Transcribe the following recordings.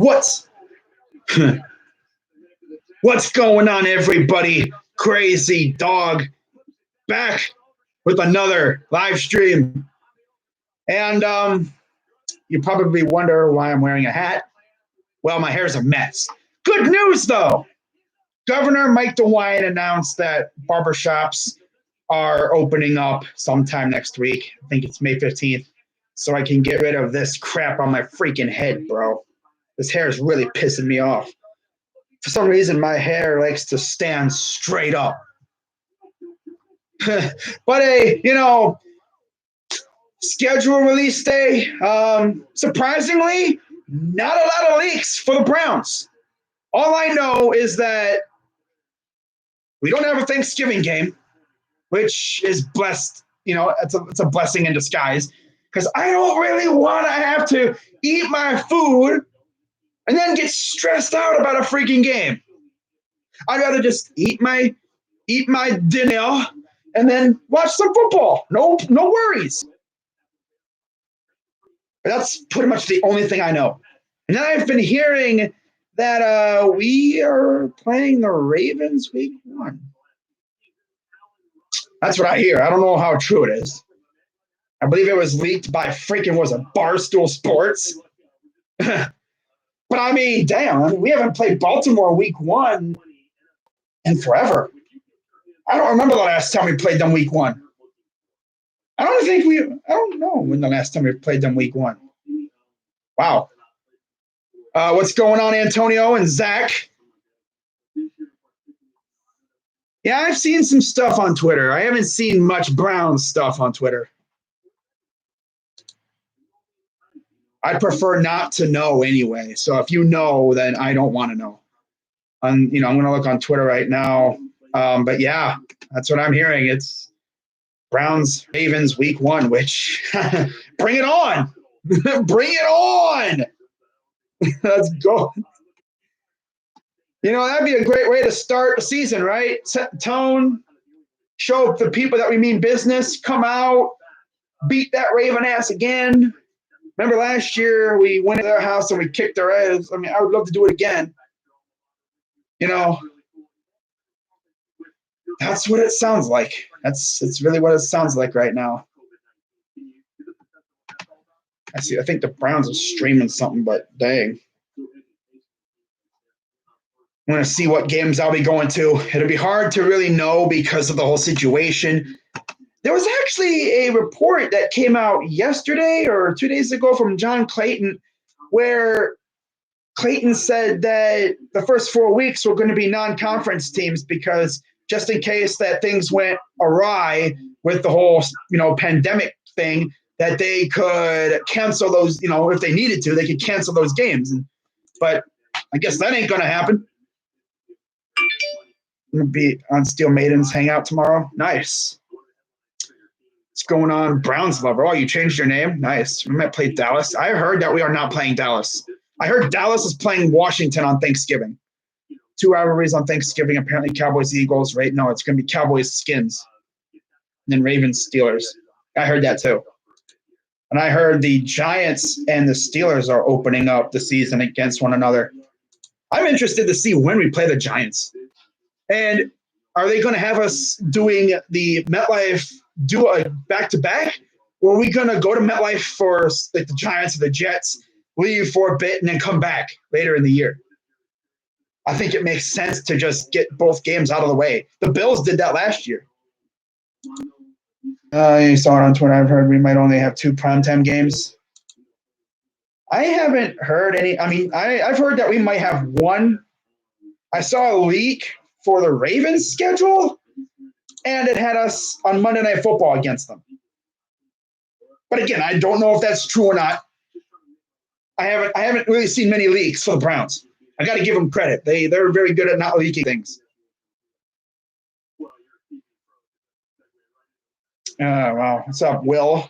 What's what's going on, everybody? Crazy Dog back with another live stream. And you probably wonder why I'm wearing a hat. Well, my hair's a mess. Good news, though. Governor Mike DeWine announced that barbershops are opening up sometime next week. I think it's May 15th. So I can get rid of this crap on my freaking head, bro. This hair is really pissing me off. For some reason, my hair likes to stand straight up. But schedule release day. Surprisingly, not a lot of leaks for the Browns. All I know is that we don't have a Thanksgiving game, which is blessed. It's a blessing in disguise because I don't really want to have to eat my food and then get stressed out about a freaking game. I'd rather just eat my dinner and then watch some football. No worries. But that's pretty much the only thing I know. And then I've been hearing that we are playing the Ravens week 1. That's what I hear. I don't know how true it is. I believe it was leaked by Barstool Sports. But I mean, damn, we haven't played Baltimore week 1 in forever. I don't remember the last time we played them week 1. I don't know when the last time we played them week 1. Wow. What's going on, Antonio and Zach? Yeah, I've seen some stuff on Twitter. I haven't seen much Browns stuff on Twitter. I'd prefer not to know anyway. So if you know, then I don't want to know. I'm going to look on Twitter right now. But yeah, that's what I'm hearing. It's Browns Ravens week 1, which bring it on. Bring it on. Let's go. That'd be a great way to start the season, right? Set the tone, show the people that we mean business, come out, beat that Raven ass again. Remember last year we went to their house and we kicked their ass. I mean, I would love to do it again. That's what it sounds like. It's really what it sounds like right now. I think the Browns are streaming something, but dang. I'm going to see what games I'll be going to. It'll be hard to really know because of the whole situation. There was actually a report that came out yesterday or 2 days ago from John Clayton where Clayton said that the first 4 weeks were going to be non-conference teams because just in case that things went awry with the whole, pandemic thing, that they could cancel those, if they needed to, they could cancel those games. But I guess that ain't going to happen. I'm going to be on Steel Maidens Hangout tomorrow. Nice. What's going on? Browns lover. Oh, you changed your name? Nice. We might play Dallas. I heard that we are not playing Dallas. I heard Dallas is playing Washington on Thanksgiving. 2 rivalries on Thanksgiving. Apparently Cowboys, Eagles, right? No, it's going to be Cowboys, Skins. And then Ravens, Steelers. I heard that too. And I heard the Giants and the Steelers are opening up the season against one another. I'm interested to see when we play the Giants. And are they going to have us doing the MetLife do a back-to-back? Or are we going to go to MetLife for like the Giants or the Jets, leave for a bit, and then come back later in the year? I think it makes sense to just get both games out of the way. The Bills did that last year. You saw it on Twitter. I've heard we might only have 2 primetime games. I haven't heard any. I mean, I've heard that we might have 1. I saw a leak for the Ravens schedule, and it had us on Monday Night Football against them. But again, I don't know if that's true or not. I haven't really seen many leaks for the Browns. I got to give them credit. They're very good at not leaking things. Wow. What's up, Will?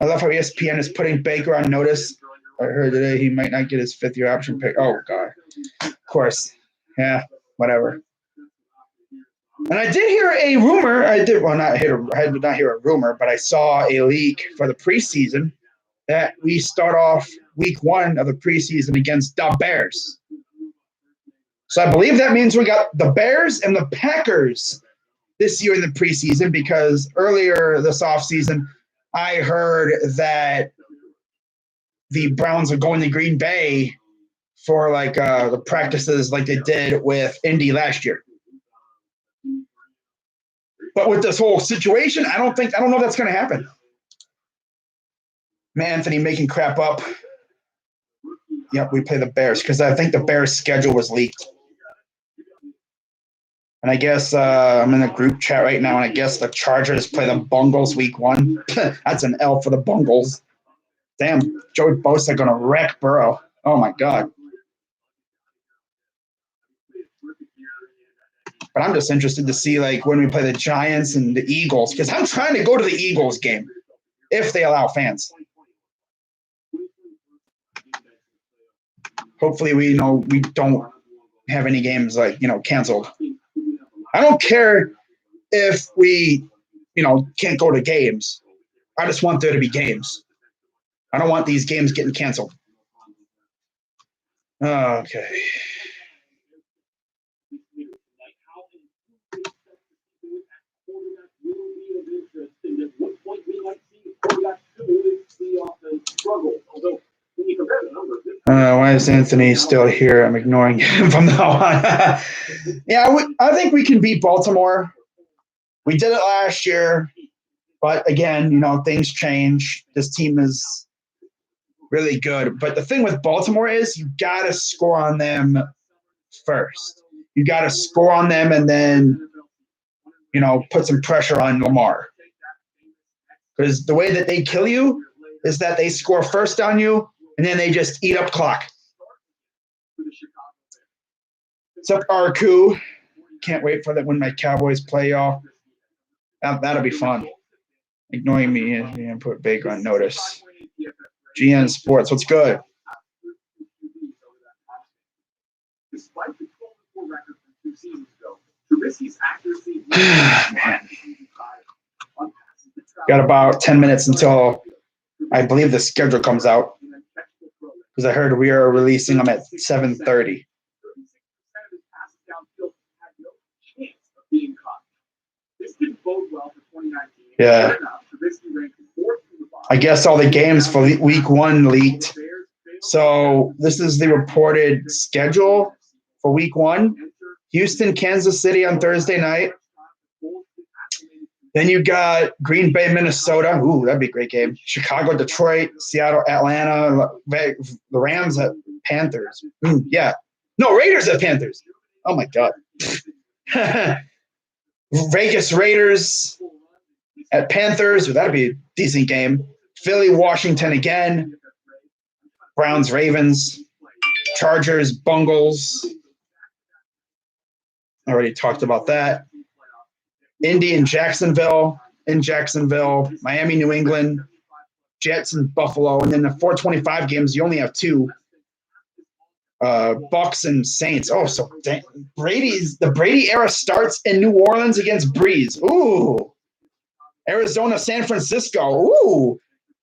I love how ESPN is putting Baker on notice. I heard today he might not get his 5th-year option pick. Oh, God. Of course. Yeah, whatever. And I did hear a rumor. I did not hear a rumor, but I saw a leak for the preseason that we start off week 1 of the preseason against the Bears. So I believe that means we got the Bears and the Packers this year in the preseason, because earlier this offseason, I heard that the Browns are going to Green Bay for like the practices like they did with Indy last year. But with this whole situation, I don't know if that's going to happen. Man, Anthony making crap up. Yep, we play the Bears because I think the Bears' schedule was leaked. And I guess I'm in a group chat right now, and I guess the Chargers play the Bungles week 1. That's an L for the Bungles. Damn, Joey Bosa going to wreck Burrow. Oh, my God. But I'm just interested to see like when we play the Giants and the Eagles, because I'm trying to go to the Eagles game if they allow fans. Hopefully we don't have any games like, canceled. I don't care if we, can't go to games. I just want there to be games. I don't want these games getting canceled. Okay. Why is Anthony still here? I'm ignoring him from now on. Yeah, I think we can beat Baltimore. We did it last year, but again, things change. This team is really good. But the thing with Baltimore is you got to score on them first. You got to score on them and then, put some pressure on Lamar. Because the way that they kill you is that they score first on you and then they just eat up clock. What's up, Arku? Can't wait for that when my Cowboys play y'all. That'll be fun. Ignoring me and put Baker on notice. GN Sports, what's good? Man. Got about 10 minutes until I believe the schedule comes out, because I heard we are releasing them at 7:30. Yeah. I guess all the games for week 1 leaked. So this is the reported schedule for week 1. Houston, Kansas City on Thursday night. Then you got Green Bay, Minnesota. Ooh, that'd be a great game. Chicago, Detroit, Seattle, Atlanta, the Rams at Panthers. Yeah. No, Raiders at Panthers. Oh, my God. Vegas Raiders at Panthers. That'd be a decent game. Philly, Washington again. Browns, Ravens. Chargers, Bungles. I already talked about that. Indy and Jacksonville, in Jacksonville. Miami, New England. Jets and Buffalo. And then the 425 games, you only have 2. Bucks and Saints. Oh, so the Brady era starts in New Orleans against Breeze. Ooh. Arizona, San Francisco. Ooh.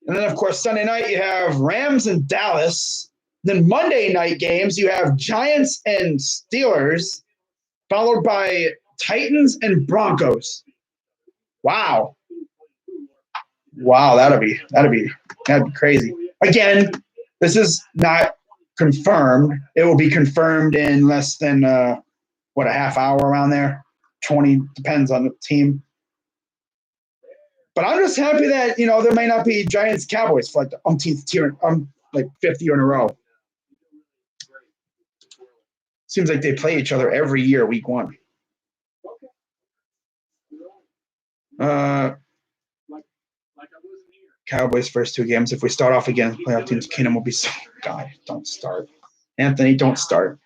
And then, of course, Sunday night you have Rams and Dallas. Then Monday night games, you have Giants and Steelers, followed by Titans and Broncos. Wow. Wow, that'd be crazy. Again, this is not confirmed. It will be confirmed in less than a half hour around there. 20, depends on the team. But I'm just happy that there may not be Giants Cowboys for like the umpteenth year, like 5th year in a row. Seems like they play each other every year, week 1. Cowboys first 2 games. If we start off again, playoff teams, Keenum will be so. God, don't start. Anthony, don't start.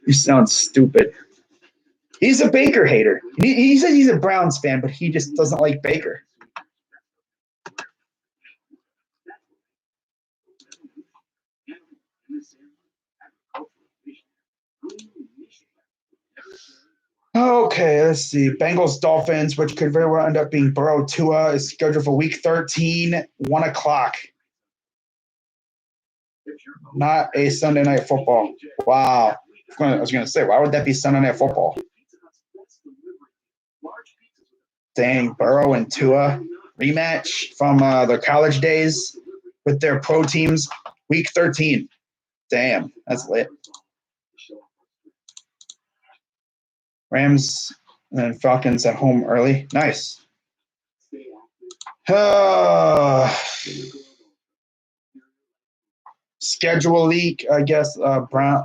You sound stupid. He's a Baker hater. He says he's a Browns fan, but he just doesn't like Baker. Okay, let's see. Bengals Dolphins, which could very well end up being Burrow Tua, is scheduled for week 13, 1 o'clock. Not a Sunday night football. Wow. I was going to say, why would that be Sunday night football? Dang, Burrow and Tua rematch from their college days with their pro teams, week 13. Damn, that's lit. Rams and Falcons at home early. Nice. Schedule leak, I guess.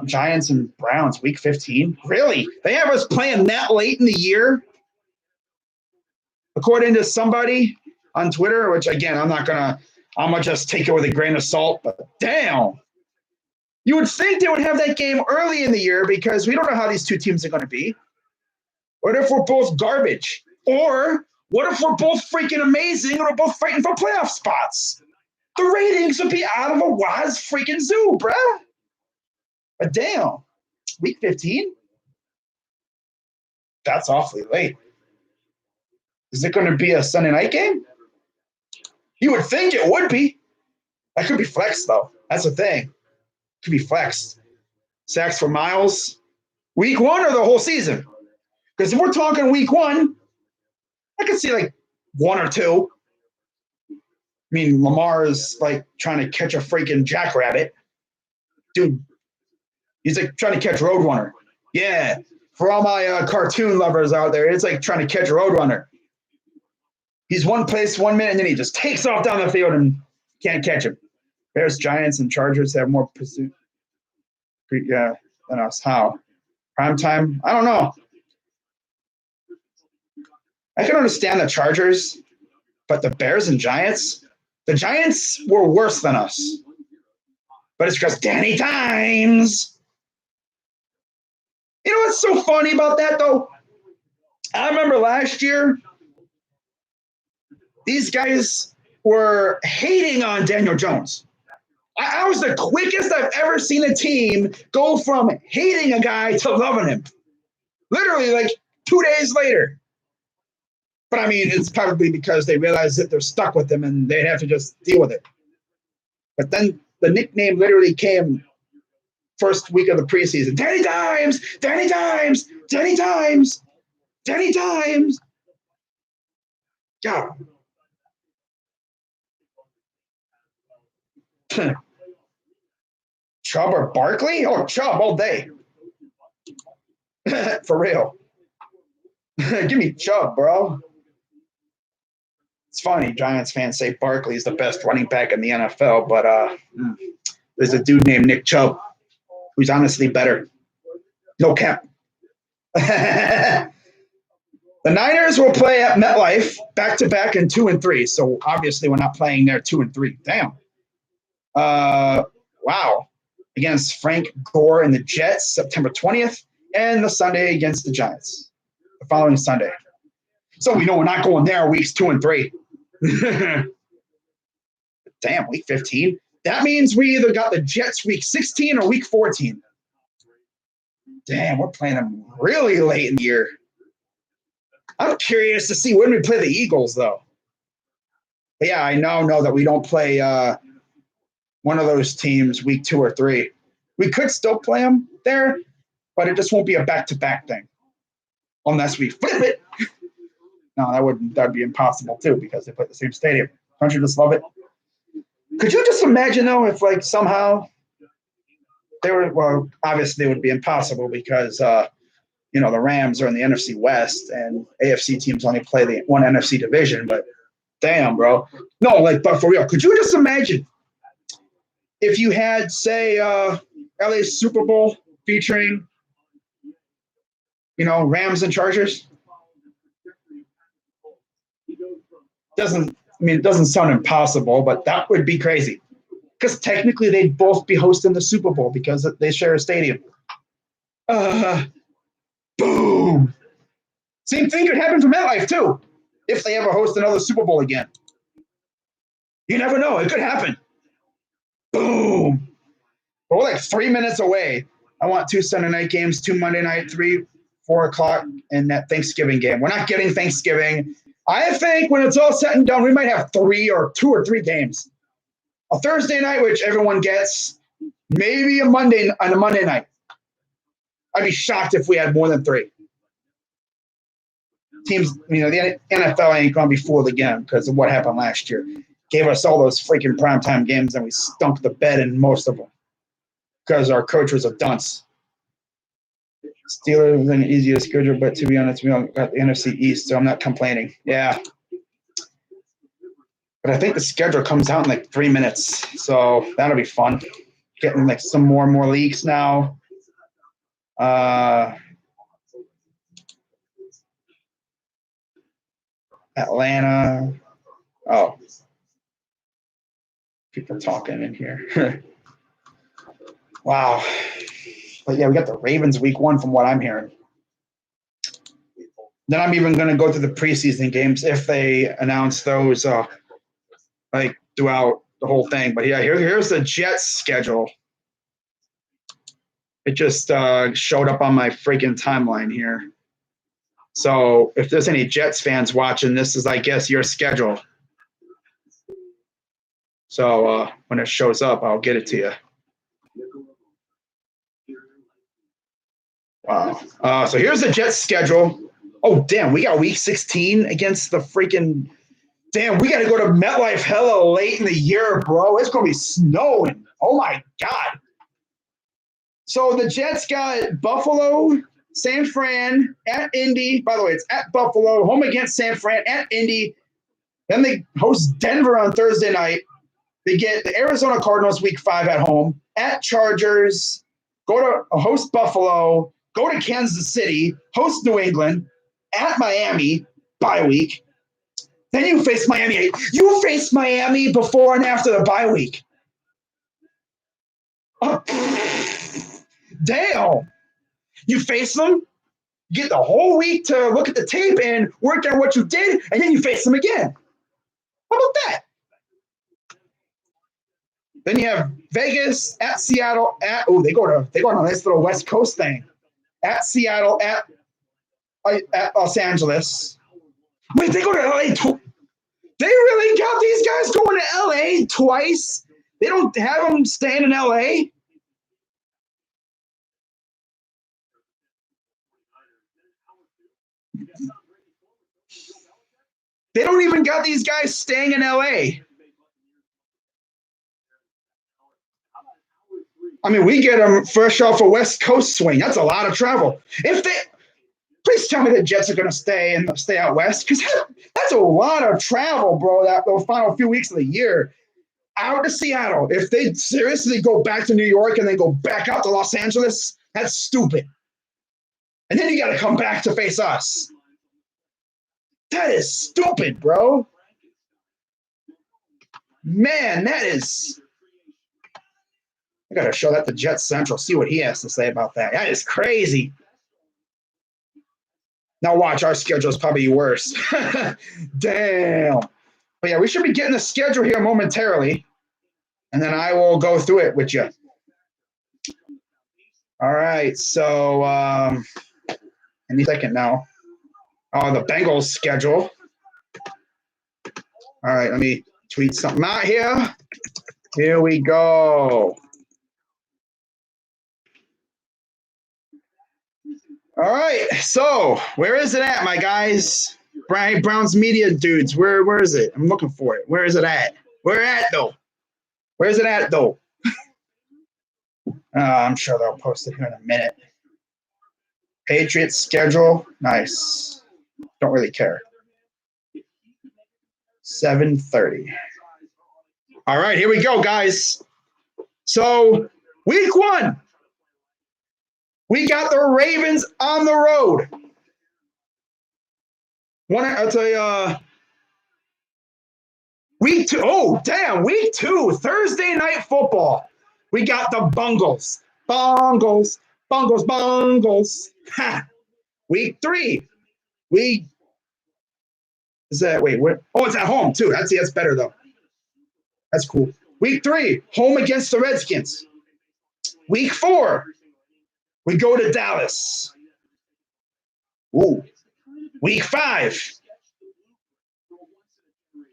Giants and Browns, week 15. Really? They have us playing that late in the year? According to somebody on Twitter, which again, I'm gonna just take it with a grain of salt, but damn. You would think they would have that game early in the year because we don't know how these two teams are going to be. What if we're both garbage? Or what if we're both freaking amazing and we're both fighting for playoff spots? The ratings would be out of a waz freaking zoo, bruh. But damn, week 15? That's awfully late. Is it going to be a Sunday night game? You would think it would be. That could be flexed, though. That's the thing. Could be flexed. Sacks for Miles. Week 1 or the whole season? Because if we're talking week 1, I could see like 1 or 2. I mean, Lamar is like trying to catch a freaking jackrabbit. Dude, he's like trying to catch Roadrunner. Yeah, for all my cartoon lovers out there, it's like trying to catch Roadrunner. He's one place 1 minute, and then he just takes off down the field and can't catch him. Bears, Giants, and Chargers have more pursuit. Yeah, than us. How? Prime time? I don't know. I can understand the Chargers, but the Bears and Giants? The Giants were worse than us. But it's because Danny Dimes. You know what's so funny about that, though? I remember last year, these guys were hating on Daniel Jones. I was the quickest I've ever seen a team go from hating a guy to loving him. Literally, like 2 days later. But I mean, it's probably because they realize that they're stuck with him and they'd have to just deal with it. But then the nickname literally came first week of the preseason. Danny Dimes, Danny Dimes, Danny Dimes, Danny Dimes. God. Chubb or Barkley? Oh, Chubb all day. For real. Give me Chubb, bro. It's funny, Giants fans say Barkley's the best running back in the NFL, but there's a dude named Nick Chubb who's honestly better. No cap. The Niners will play at MetLife back-to-back in 2 and 3. So obviously we're not playing there 2 and 3. Damn. Wow. Against Frank Gore and the Jets, September 20th, and the Sunday against the Giants, the following Sunday. So we know we're not going there weeks 2 and 3. Damn, week 15. That means we either got the Jets week 16 or week 14. Damn, we're playing them really late in the year. I'm curious to see when we play the Eagles, though. But yeah, I now know that we don't play one of those teams week 2 or 3. We could still play them there, but it just won't be a back-to-back thing unless we flip it. No, that'd be impossible too because they play the same stadium. Don't you just love it? Could you just imagine though if like somehow they were obviously it would be impossible because the Rams are in the NFC West and AFC teams only play the one NFC division, but damn, bro. No, but for real, could you just imagine if you had, say, LA Super Bowl featuring, Rams and Chargers? It doesn't sound impossible, but that would be crazy. Because technically they'd both be hosting the Super Bowl because they share a stadium. Boom. Same thing could happen for MetLife, too, if they ever host another Super Bowl again. You never know. It could happen. Boom. But we're like 3 minutes away. I want 2 Sunday night games, 2 Monday night, 3 4 o'clock in that Thanksgiving game. We're not getting Thanksgiving. I think when it's all said and done, we might have 2 or 3 games. A Thursday night, which everyone gets, maybe a Monday night. I'd be shocked if we had more than 3. Teams, the NFL ain't going to be fooled again because of what happened last year. Gave us all those freaking primetime games and we stunk the bed in most of them because our coach was a dunce. Steelers was an easier schedule, but to be honest, we got the NFC East, so I'm not complaining. Yeah. But I think the schedule comes out in like 3 minutes, so that'll be fun. Getting like some more leagues now. Atlanta. Oh. People talking in here. Wow. But yeah, we got the Ravens week 1 from what I'm hearing. Then I'm even going to go through the preseason games if they announce those like throughout the whole thing. But yeah, here's the Jets schedule. It just showed up on my freaking timeline here. So if there's any Jets fans watching, this is, I guess, your schedule. So when it shows up, I'll get it to you. Wow. So here's the Jets schedule. Oh, damn, we got week 16 against the freaking – damn, we got to go to MetLife hella late in the year, bro. It's going to be snowing. Oh, my God. So the Jets got Buffalo, San Fran, at Indy. By the way, it's at Buffalo, home against San Fran, at Indy. Then they host Denver on Thursday night. They get the Arizona Cardinals week 5 at home, at Chargers, go to host Buffalo, go to Kansas City, host New England, at Miami, bye week. Then you face Miami. You face Miami before and after the bye week. Oh, damn. You face them, you get the whole week to look at the tape and work on what you did, and then you face them again. How about that? Then you have Vegas, at Seattle, they go on a nice little West Coast thing. At Seattle, at Los Angeles. Wait, they go to LA too. They really got these guys going to LA twice? They don't have them staying in LA? They don't even got these guys staying in LA. I mean, we get them fresh off a West Coast swing. That's a lot of travel. Please tell me the Jets are going to stay out west, because that's a lot of travel, bro. Those final few weeks of the year, out to Seattle. If they seriously go back to New York and then go back out to Los Angeles, that's stupid. And then you got to come back to face us. That is stupid, bro. Man, that is. I got to show that to Jet Central, see what he has to say about that. That is crazy. Now watch, our schedule is probably worse. Damn. But yeah, we should be getting the schedule here momentarily, and then I will go through it with you. All right, so any second now. Oh, the Bengals schedule. All right, let me tweet something out here. Here we go. All right, so where is it at, my guys? Brian Brown's Media dudes, where is it? I'm looking for it. Where is it at? Where at though? Where's it at though? I'm sure they'll post it here in a minute. Patriots schedule, nice. Don't really care. 7:30. All right, here we go, guys. So week 1. We got the Ravens on the road. I'll tell you, week 2. Oh, damn, week 2, Thursday night football. We got the Bungles. Bungles. Ha. Week 3. It's at home too. That's better though. That's cool. Week 3, home against the Redskins. Week 4, we go to Dallas. Ooh, week 5.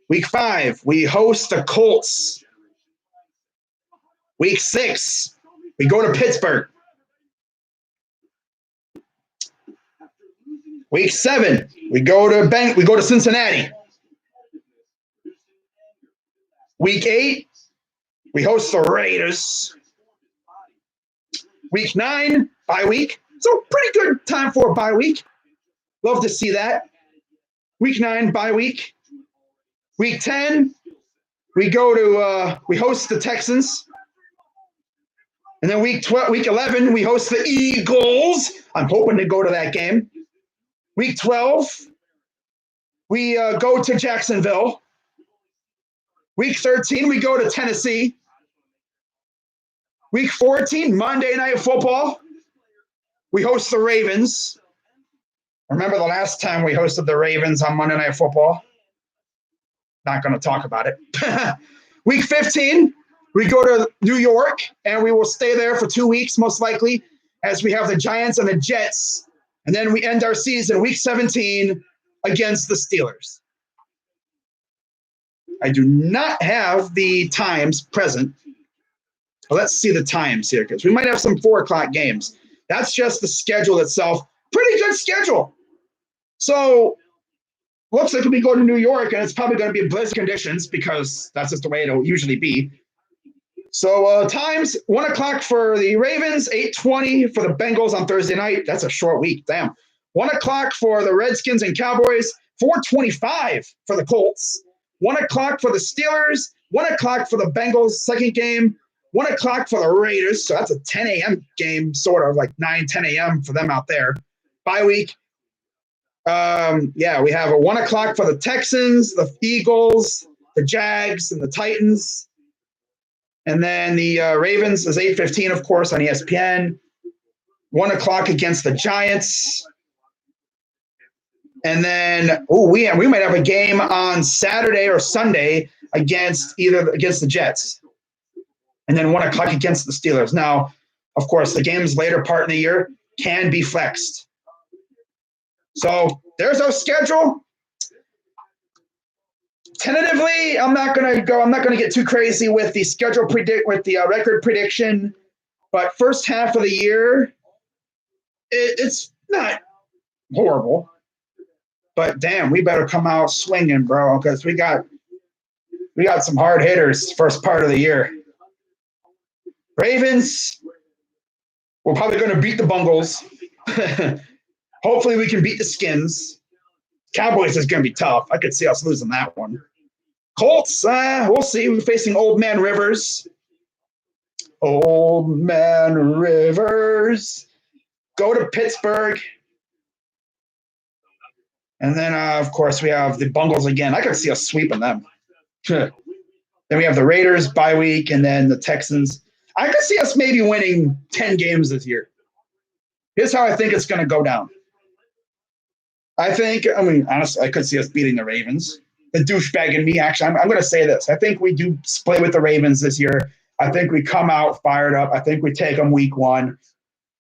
Week 5, we host the Colts. Week 6, we go to Pittsburgh. Week 7, we go to Cincinnati. Week 8, we host the Raiders. Week 9, bye week. So pretty good time for a bye week. Love to see that. Week 9, bye week. Week 10, we host the Texans. And then week 11, we host the Eagles. I'm hoping to go to that game. Week 12, we go to Jacksonville. Week 13, we go to Tennessee. Week 14, Monday Night Football, we host the Ravens. Remember the last time we hosted the Ravens on Monday Night Football? Not going to talk about it. Week 15, we go to New York, and we will stay there for 2 weeks, most likely, as we have the Giants and the Jets. And then we end our season, Week 17, against the Steelers. I do not have the times present. Well, let's see the times here, because we might have some 4 o'clock games. That's just the schedule itself. Pretty good schedule. So looks like we go to New York, and it's probably going to be blizzard conditions because that's just the way it'll usually be. So times, 1 o'clock for the Ravens, 8:20 for the Bengals on Thursday night. That's a short week, damn. 1 o'clock for the Redskins and Cowboys, 4:25 for the Colts. 1 o'clock for the Steelers, 1 o'clock for the Bengals, second game, 1 o'clock for the Raiders. So that's a 10 a.m. game, sort of like 9, 10 a.m. for them out there. Bye week. We have a 1 o'clock for the Texans, the Eagles, the Jags, and the Titans. And then the Ravens is 8:15, of course, on ESPN. 1 o'clock against the Giants. And then, we might have a game on Saturday or Sunday against the Jets. And then 1 o'clock against the Steelers. Now, of course, the games later part in the year can be flexed. So there's our schedule. Tentatively, I'm not going to get too crazy with the record prediction. But first half of the year, it's not horrible. But damn, we better come out swinging, bro, because we got some hard hitters first part of the year. Ravens, we're probably going to beat the Bungles. Hopefully we can beat the Skins. Cowboys is going to be tough. I could see us losing that one. Colts, we'll see. We're facing Old Man Rivers. Old Man Rivers. Go to Pittsburgh. And then, of course, we have the Bungles again. I could see us sweeping them. Then we have the Raiders bye week, and then the Texans. I could see us maybe winning 10 games this year. Here's how I think it's going to go down. Honestly, I could see us beating the Ravens. The douchebag in me, actually, I'm going to say this. I think we do split with the Ravens this year. I think we come out fired up. I think we take them week 1.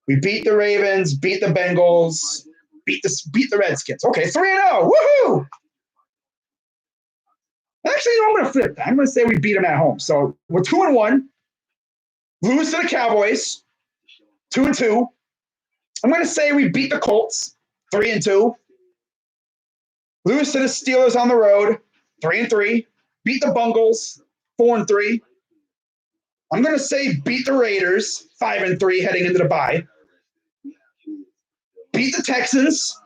We beat the Ravens, beat the Bengals, beat the Redskins. Okay, 3-0. Woohoo! Actually, I'm going to flip that. I'm going to say we beat them at home. So we're 2-1. Lose to the Cowboys, 2-2. I'm going to say we beat the Colts, 3-2. Lose to the Steelers on the road, 3-3. Beat the Bungles, 4-3. I'm going to say beat the Raiders, 5-3, heading into the bye. Beat the Texans,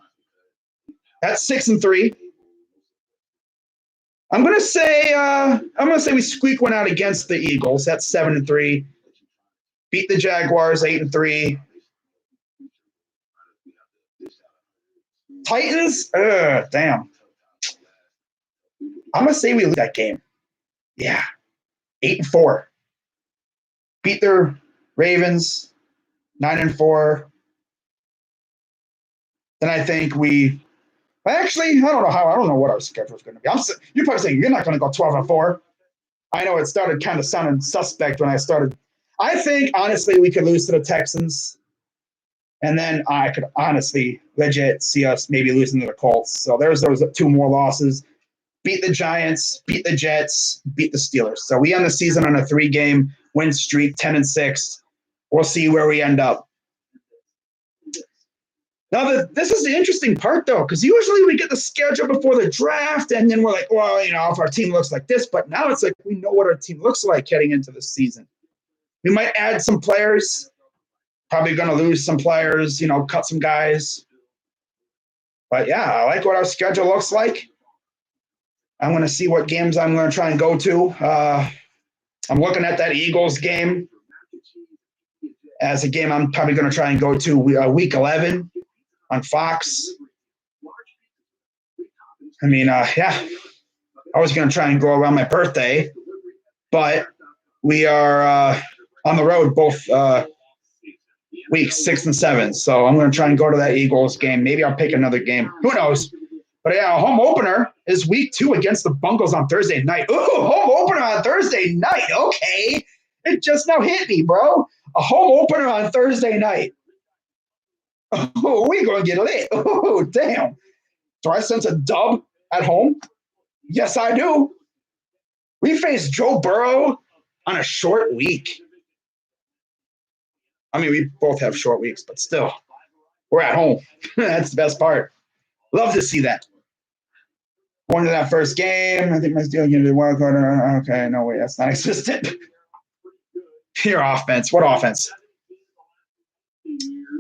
that's 6-3. I'm going to say we squeak one out against the Eagles, that's 7-3. Beat the Jaguars, 8-3. Titans, damn. I'm going to say we lose that game. Yeah, 8-4. Beat the Ravens, 9-4. Then I think I don't know what our schedule is going to be. You're probably saying you're not going to go 12-4. I know it started kind of sounding suspect when I started. I think, honestly, we could lose to the Texans. And then I could honestly legit see us maybe losing to the Colts. So there's those two more losses. Beat the Giants, beat the Jets, beat the Steelers. So we end the season on a 3-game win streak, 10-6. We'll see where we end up. Now, this is the interesting part, though, because usually we get the schedule before the draft, and then we're like, well, if our team looks like this. But now it's like we know what our team looks like heading into the season. We might add some players, probably going to lose some players, cut some guys. But, yeah, I like what our schedule looks like. I'm going to see what games I'm going to try and go to. I'm looking at that Eagles game as a game I'm probably going to try and go to week 11 on Fox. I mean, yeah, I was going to try and go around my birthday, but we are on the road both weeks 6 and 7. So I'm going to try and go to that Eagles game. Maybe I'll pick another game. Who knows? But yeah, home opener is week 2 against the Bungles on Thursday night. Ooh, home opener on Thursday night. Okay. It just now hit me, bro. A home opener on Thursday night. Oh, we're going to get lit. Oh, damn. Do I sense a dub at home? Yes, I do. We face Joe Burrow on a short week. I mean, we both have short weeks, but still, we're at home. That's the best part. Love to see that. Won to that first game. I think my Steelers going to be wild card. Okay, no way, that's not existent. Your offense. What offense?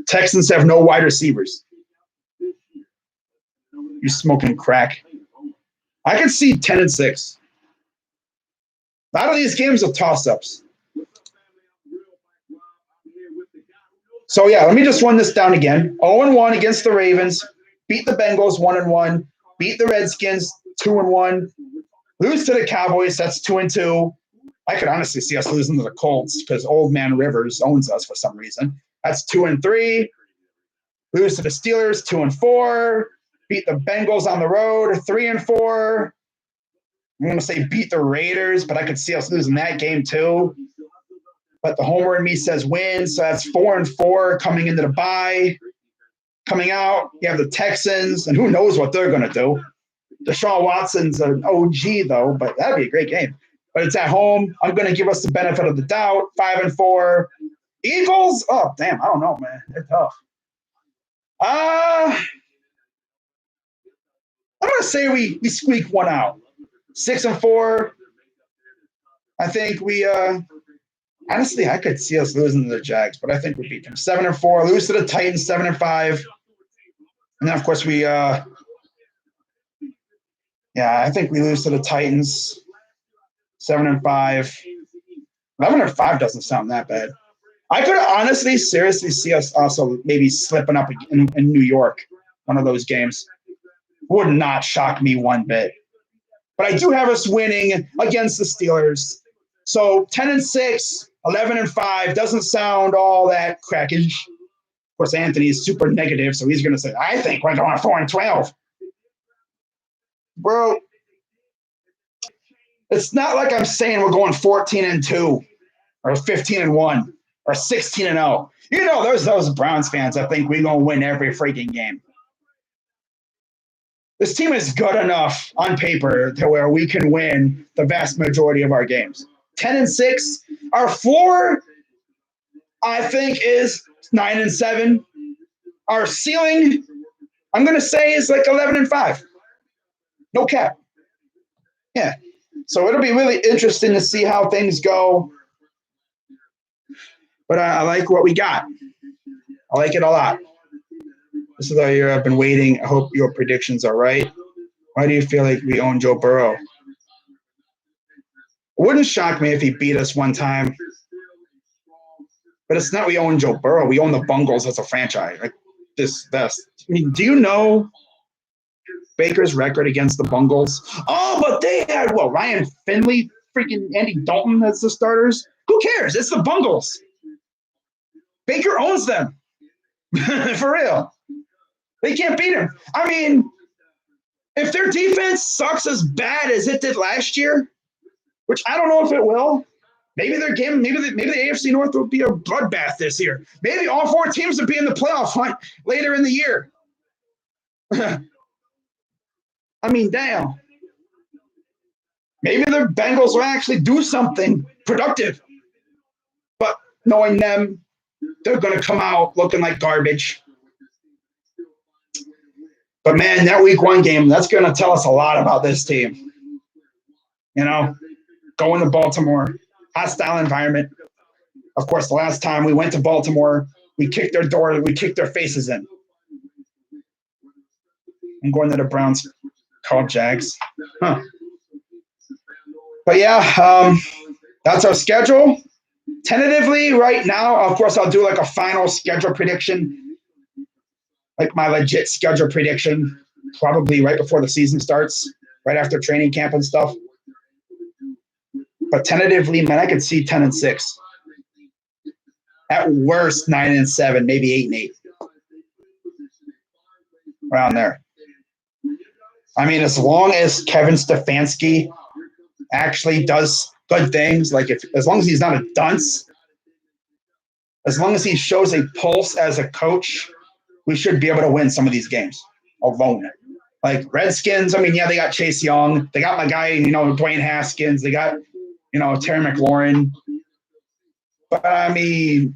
Texans have no wide receivers. You're smoking crack. I can see 10-6. A lot of these games are toss-ups. So, yeah, let me just run this down again. 0-1 against the Ravens. Beat the Bengals 1-1. Beat the Redskins 2-1. Lose to the Cowboys. That's 2-2. I could honestly see us losing to the Colts because Old Man Rivers owns us for some reason. That's 2-3. Lose to the Steelers 2-4. Beat the Bengals on the road 3-4. I'm going to say beat the Raiders, but I could see us losing that game too. But the homer in me says win, so that's 4-4 coming into the bye. Coming out, you have the Texans, and who knows what they're going to do. Deshaun Watson's an OG, though, but that'd be a great game. But it's at home. I'm going to give us the benefit of the doubt. 5-4. Eagles? Oh, damn. I don't know, man. They're tough. I'm going to say we squeak one out. 6-4. I think we honestly, I could see us losing to the Jags, but I think we beat them. 7-4. Lose to the Titans, 7-5. And then, of course, I think we lose to the Titans, 7-5. 11-5 doesn't sound that bad. I could honestly, seriously see us also maybe slipping up in New York, one of those games. Would not shock me one bit. But I do have us winning against the Steelers. So 10-6, 11-5 doesn't sound all that crackish. Of course, Anthony is super negative, so he's going to say, I think we're going 4-12. Bro, it's not like I'm saying we're going 14-2 or 15-1 or 16-0. There's those Browns fans that think we're going to win every freaking game. This team is good enough on paper to where we can win the vast majority of our games. 10-6. Our floor, I think, is 9-7. Our ceiling, I'm going to say, is like 11-5. No cap. Yeah. So it'll be really interesting to see how things go. But I like what we got. I like it a lot. This is all year I've been waiting. I hope your predictions are right. Why do you feel like we own Joe Burrow? It wouldn't shock me if he beat us one time. But it's not we own Joe Burrow. We own the Bungles as a franchise. Like this. I mean, do you know Baker's record against the Bungles? Oh, but they had, Ryan Finley, freaking Andy Dalton as the starters? Who cares? It's the Bungles. Baker owns them. For real. They can't beat him. I mean, if their defense sucks as bad as it did last year, which I don't know if it will, Maybe their game, maybe the AFC North will be a bloodbath this year. Maybe all four teams will be in the playoff hunt later in the year. I mean, damn. Maybe the Bengals will actually do something productive. But knowing them, they're going to come out looking like garbage. But man, that week one game, that's going to tell us a lot about this team. You know, going to Baltimore, hostile environment. Of course, the last time we went to Baltimore, we kicked their door, we kicked their faces in. I'm going to the Browns, called Jags. Huh. But yeah, that's our schedule. Tentatively, right now, of course, I'll do like a final schedule prediction, like my legit schedule prediction, probably right before the season starts, right after training camp and stuff. But tentatively, man, I could see 10-6. At worst, 9-7, maybe 8-8. Around there. I mean, as long as Kevin Stefanski actually does good things, like as long as he's not a dunce, as long as he shows a pulse as a coach, we should be able to win some of these games alone. Like Redskins, I mean, yeah, they got Chase Young. They got my guy, Dwayne Haskins. They got, Terry McLaurin. But, I mean,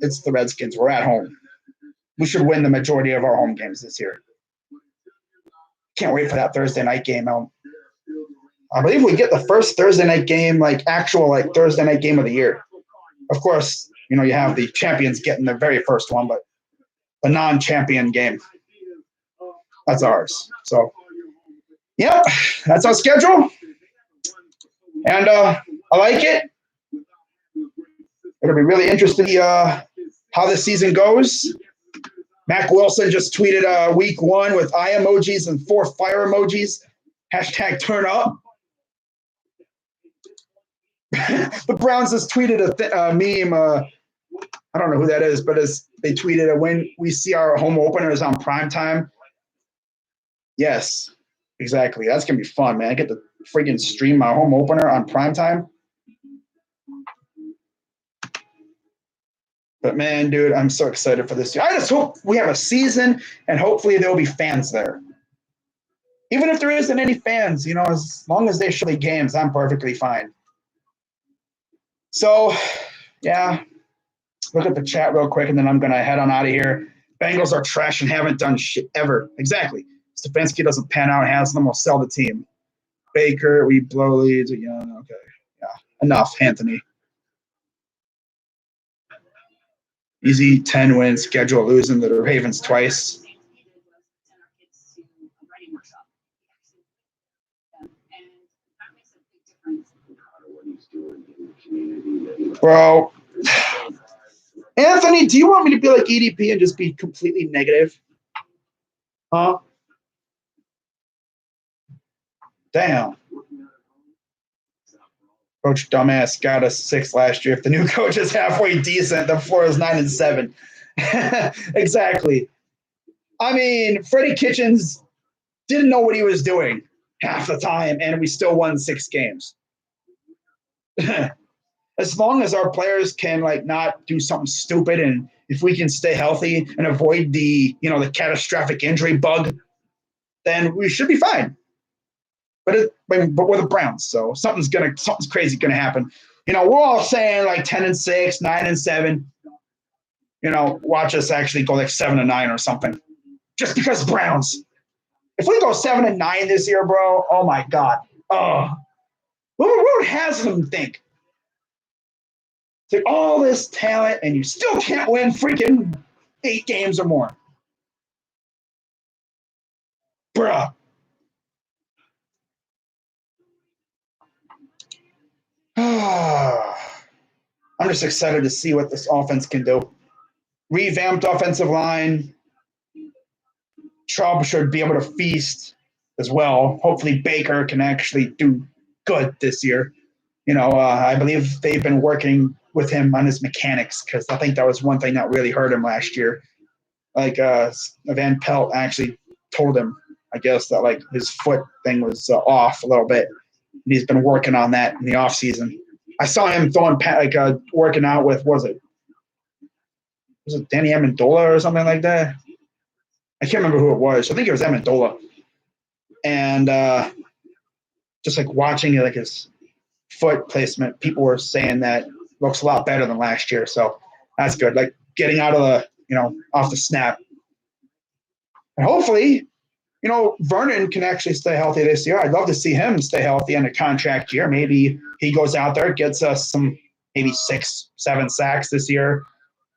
it's the Redskins. We're at home. We should win the majority of our home games this year. Can't wait for that Thursday night game. I believe we get the first Thursday night game, actual Thursday night game of the year. Of course, you have the champions getting the very first one, but the non-champion game, that's ours. So, yep, that's our schedule. And I like it. It'll be really interesting to see how this season goes. Mac Wilson just tweeted week one with eye emojis and 4 fire emojis. Hashtag turn up. The Browns just tweeted a meme. I don't know who that is, but they tweeted when we see our home openers on primetime. Yes, exactly. That's going to be fun, man. I get to freaking stream my home opener on primetime. But, man, dude, I'm so excited for this year. I just hope we have a season, and hopefully there will be fans there. Even if there isn't any fans, as long as they show the games, I'm perfectly fine. So, yeah, look at the chat real quick, and then I'm going to head on out of here. Bengals are trash and haven't done shit ever. Exactly. Stefanski doesn't pan out. Haslam will sell the team. Baker, we blow leads. Yeah, okay. Yeah, enough, Anthony. Easy 10-win schedule, losing to the Ravens twice. Bro, Anthony, do you want me to be like EDP and just be completely negative? Huh? Damn. Coach dumbass got us 6 last year. If the new coach is halfway decent, the floor is 9-7. Exactly. I mean, Freddie Kitchens didn't know what he was doing half the time, and we still won 6 games. As long as our players can not do something stupid, and if we can stay healthy and avoid the the catastrophic injury bug, then we should be fine. But we're the Browns, so something's crazy gonna happen. We're all saying 10-6, 9-7. Watch us actually go 7-9 or something, just because Browns. If we go 7-9 this year, bro, oh my God, what would Haslam think? It's all this talent, and you still can't win freaking 8 games or more, bruh. I'm just excited to see what this offense can do. Revamped offensive line. Chubb should be able to feast as well. Hopefully Baker can actually do good this year. I believe they've been working with him on his mechanics, because I think that was one thing that really hurt him last year. Van Pelt actually told him, I guess, that his foot thing was off a little bit. And he's been working on that in the offseason. I saw him throwing working out with was it Danny Amendola or something like that? I can't remember who it was. I think it was Amendola. And just like watching like his foot placement, people were saying that looks a lot better than last year. So that's good. Like getting out of off the snap. And hopefully, Vernon can actually stay healthy this year. I'd love to see him stay healthy in a contract year. Maybe he goes out there, gets us some maybe 6-7 sacks this year.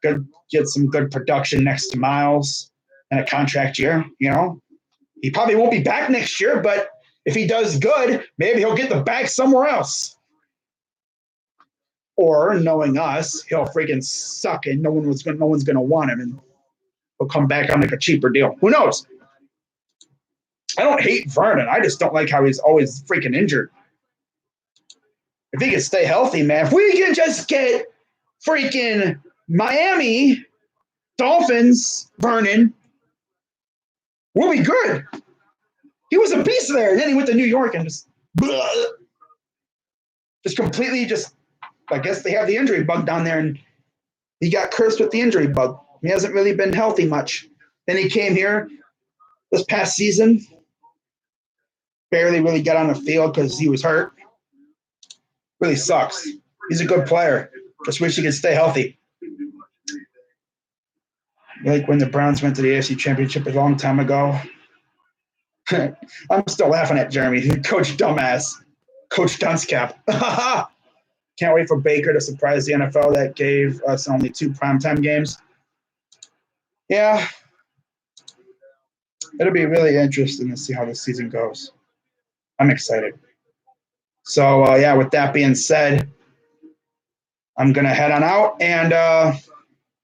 Get some good production next to Miles in a contract year. He probably won't be back next year, but if he does good, maybe he'll get the bag somewhere else. Or knowing us, he'll freaking suck and no one's gonna want him, and he'll come back on like a cheaper deal. Who knows? I don't hate Vernon. I just don't like how he's always freaking injured. If he can stay healthy, man, if we can just get freaking Miami Dolphins, Vernon, we'll be good. He was a beast there, and then he went to New York and just completely I guess they have the injury bug down there, and he got cursed with the injury bug. He hasn't really been healthy much. Then he came here this past season, barely really got on the field because he was hurt. Really sucks. He's a good player. Just wish he could stay healthy. Like when the Browns went to the AFC Championship a long time ago. I'm still laughing at Jeremy, Coach Dumbass, Coach Dunce-Cap. Can't wait for Baker to surprise the NFL that gave us only 2 primetime games. Yeah, it'll be really interesting to see how this season goes. I'm excited. So, with that being said, I'm going to head on out. And,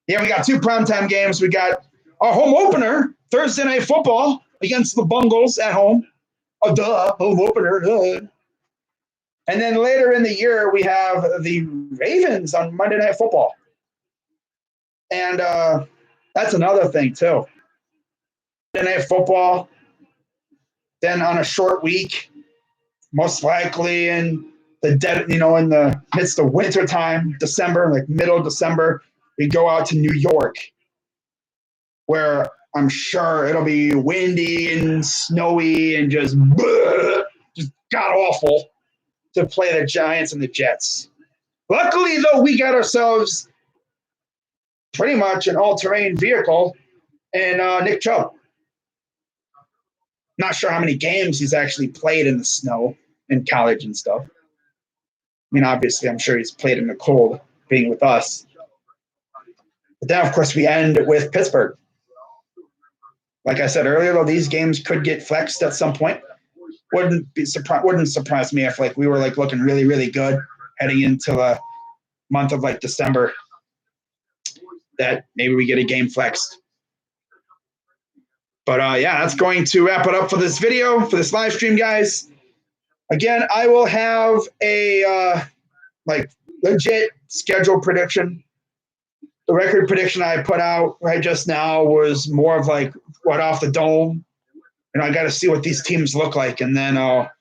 we got 2 primetime games. We got our home opener, Thursday Night Football against the Bungles at home. Home opener. And then later in the year, we have the Ravens on Monday Night Football. And that's another thing, too. Monday Night Football, then on a short week, most likely in the midst of winter time, December, like middle of December, we go out to New York, where I'm sure it'll be windy and snowy and just god-awful to play the Giants and the Jets. Luckily, though, we got ourselves pretty much an all-terrain vehicle in Nick Chubb. Not sure how many games he's actually played in the snow in college and stuff. I mean, obviously, I'm sure he's played in the cold being with us. But then, of course, we end with Pittsburgh. Like I said earlier, though, these games could get flexed at some point. Wouldn't surprise me if we were looking really, really good heading into the month of December, that maybe we get a game flexed. But that's going to wrap it up for this video, for this live stream, guys. Again, I will have a legit schedule prediction. The record prediction I put out right just now was more of right off the dome. I got to see what these teams look like, and then I'll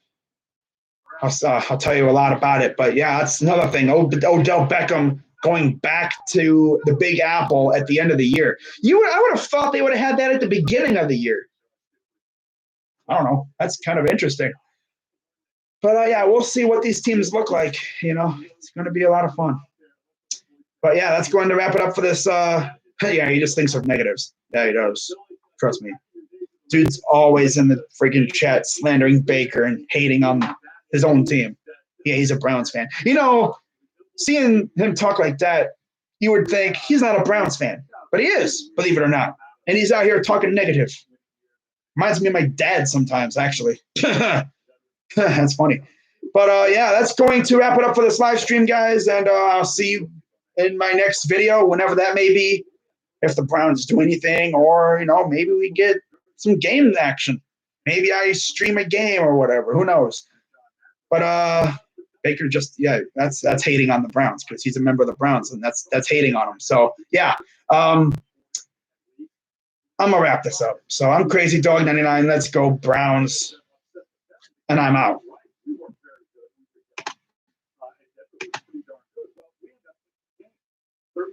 tell you a lot about it. But yeah, that's another thing. Odell Beckham going back to the Big Apple at the end of the year. I would have thought they would have had that at the beginning of the year. I don't know. That's kind of interesting. But we'll see what these teams look like. It's going to be a lot of fun. But yeah, that's going to wrap it up for this. He just thinks of negatives. Yeah, he does. Trust me. Dude's always in the freaking chat slandering Baker and hating on his own team. Yeah, he's a Browns fan. Seeing him talk like that, you would think he's not a Browns fan. But he is, believe it or not. And he's out here talking negative. Reminds me of my dad sometimes, actually. That's funny. But that's going to wrap it up for this live stream, guys. And I'll see you in my next video, whenever that may be. If the Browns do anything, or, maybe we get some game action. Maybe I stream a game or whatever. Who knows? But Baker that's hating on the Browns because he's a member of the Browns, and that's hating on him. So yeah, I'm gonna wrap this up. So I'm Crazy Dog 99. Let's go Browns, and I'm out.